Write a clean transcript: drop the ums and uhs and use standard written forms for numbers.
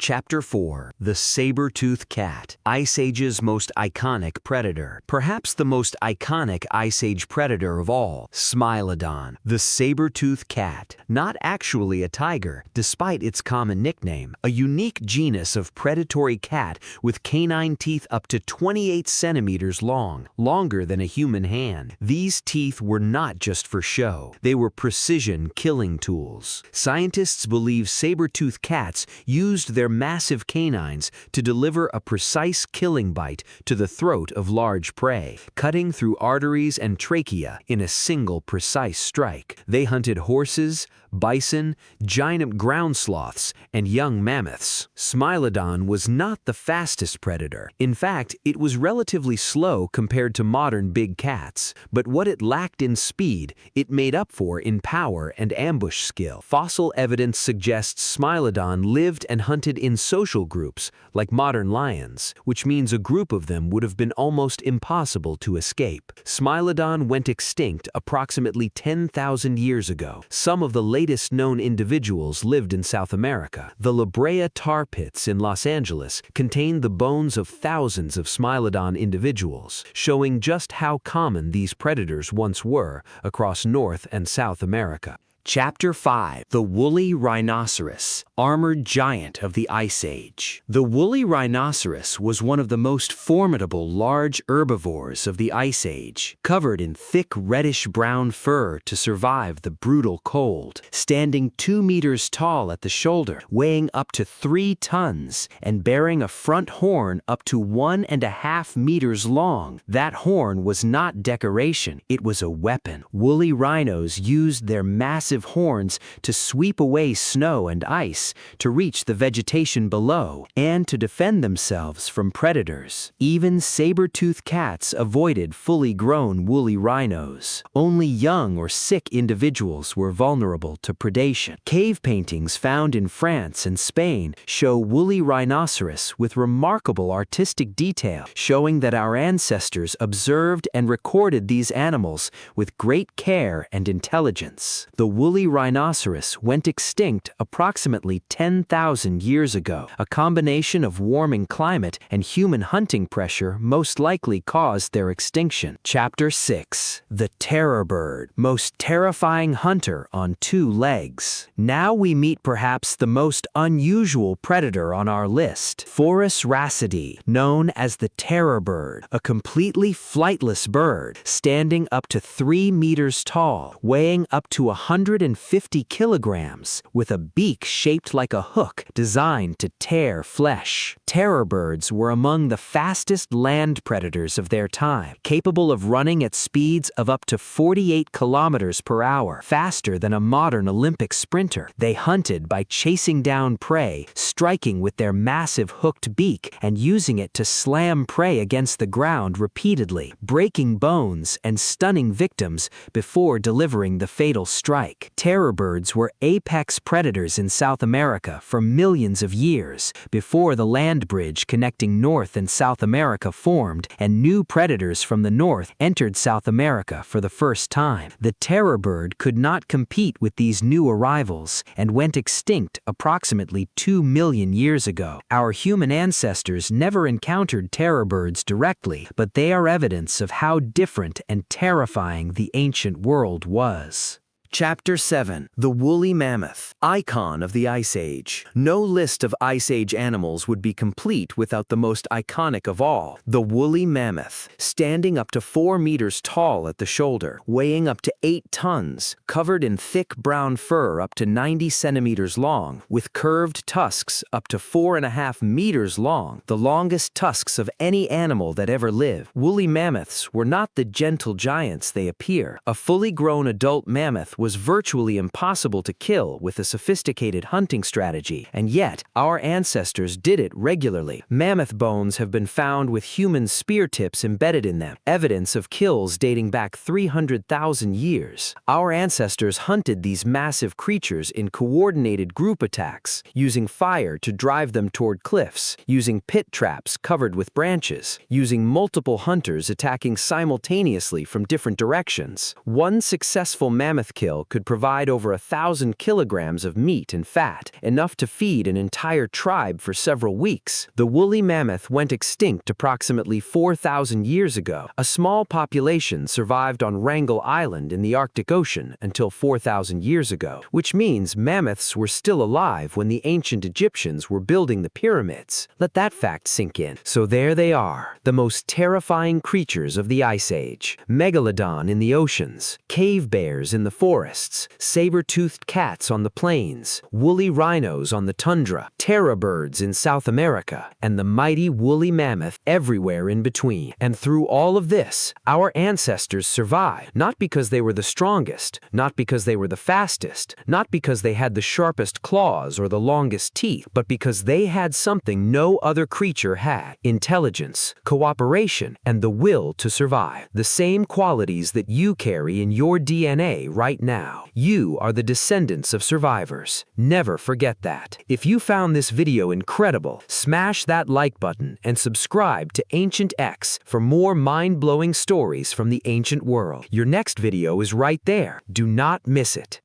Chapter 4: The Saber-Toothed Cat, Ice Age's most iconic predator. Perhaps the most iconic Ice Age predator of all, Smilodon, the saber-toothed cat. Not actually a tiger, despite its common nickname. A unique genus of predatory cat with canine teeth up to 28 centimeters long, longer than a human hand. These teeth were not just for show. They were precision killing tools. Scientists believe saber-toothed cats used their massive canines to deliver a precise killing bite to the throat of large prey, cutting through arteries and trachea in a single precise strike. They hunted horses, bison, giant ground sloths, and young mammoths. Smilodon was not the fastest predator. In fact, it was relatively slow compared to modern big cats, but what it lacked in speed, it made up for in power and ambush skill. Fossil evidence suggests Smilodon lived and hunted in social groups, like modern lions, which means a group of them would have been almost impossible to escape. Smilodon went extinct approximately 10,000 years ago. Some of the latest known individuals lived in South America. The La Brea tar pits in Los Angeles contain the bones of thousands of Smilodon individuals, showing just how common these predators once were across North and South America. Chapter 5: The Woolly Rhinoceros, Armored Giant of the Ice Age. The woolly rhinoceros was one of the most formidable large herbivores of the Ice Age, covered in thick reddish-brown fur to survive the brutal cold. Standing 2 meters tall at the shoulder, weighing up to 3 tons, and bearing a front horn up to 1.5 meters long, that horn was not decoration, it was a weapon. Woolly rhinos used their massive horns to sweep away snow and ice, to reach the vegetation below, and to defend themselves from predators. Even saber-toothed cats avoided fully grown woolly rhinos. Only young or sick individuals were vulnerable to predation. Cave paintings found in France and Spain show woolly rhinoceros with remarkable artistic detail, showing that our ancestors observed and recorded these animals with great care and intelligence. The woolly rhinoceros went extinct approximately 10,000 years ago. A combination of warming climate and human hunting pressure most likely caused their extinction. Chapter 6: The Terror Bird, Most Terrifying Hunter on 2 Legs. Now we meet perhaps the most unusual predator on our list, Forus racidae, known as the terror bird, a completely flightless bird, standing up to 3 meters tall, weighing up to 150 kilograms, with a beak shaped like a hook designed to tear flesh. Terror birds were among the fastest land predators of their time, capable of running at speeds of up to 48 kilometers per hour, faster than a modern Olympic sprinter. They hunted by chasing down prey, striking with their massive hooked beak, and using it to slam prey against the ground repeatedly, breaking bones and stunning victims before delivering the fatal strike. Terror birds were apex predators in South America for millions of years, before the land bridge connecting North and South America formed and new predators from the north entered South America for the first time. The terror bird could not compete with these new arrivals and went extinct approximately 2 million years ago. Our human ancestors never encountered terror birds directly, but they are evidence of how different and terrifying the ancient world was. Chapter 7: The Woolly Mammoth, Icon of the Ice Age. No list of Ice Age animals would be complete without the most iconic of all, the woolly mammoth. Standing up to 4 meters tall at the shoulder, weighing up to 8 tons, covered in thick brown fur up to 90 centimeters long, with curved tusks up to 4.5 meters long, the longest tusks of any animal that ever lived. Woolly mammoths were not the gentle giants they appear. A fully grown adult mammoth was virtually impossible to kill with a sophisticated hunting strategy, and yet our ancestors did it regularly. Mammoth bones have been found with human spear tips embedded in them, evidence of kills dating back 300,000 years. Our ancestors hunted these massive creatures in coordinated group attacks, using fire to drive them toward cliffs, using pit traps covered with branches, using multiple hunters attacking simultaneously from different directions. One successful mammoth kill kill could provide over 1,000 kilograms of meat and fat, enough to feed an entire tribe for several weeks. The woolly mammoth went extinct approximately 4,000 years ago. A small population survived on Wrangel Island in the Arctic Ocean until 4,000 years ago, which means mammoths were still alive when the ancient Egyptians were building the pyramids. Let that fact sink in. So there they are, the most terrifying creatures of the Ice Age. Megalodon in the oceans, cave bears in the forests, saber-toothed cats on the plains, woolly rhinos on the tundra, terror birds in South America, and the mighty woolly mammoth everywhere in between. And through all of this, our ancestors survived, not because they were the strongest, not because they were the fastest, not because they had the sharpest claws or the longest teeth, but because they had something no other creature had: intelligence, cooperation, and the will to survive. The same qualities that you carry in your DNA right now. You are the descendants of survivors. Never forget that. If you found this video incredible, smash that like button and subscribe to AncientX for more mind-blowing stories from the ancient world. Your next video is right there. Do not miss it.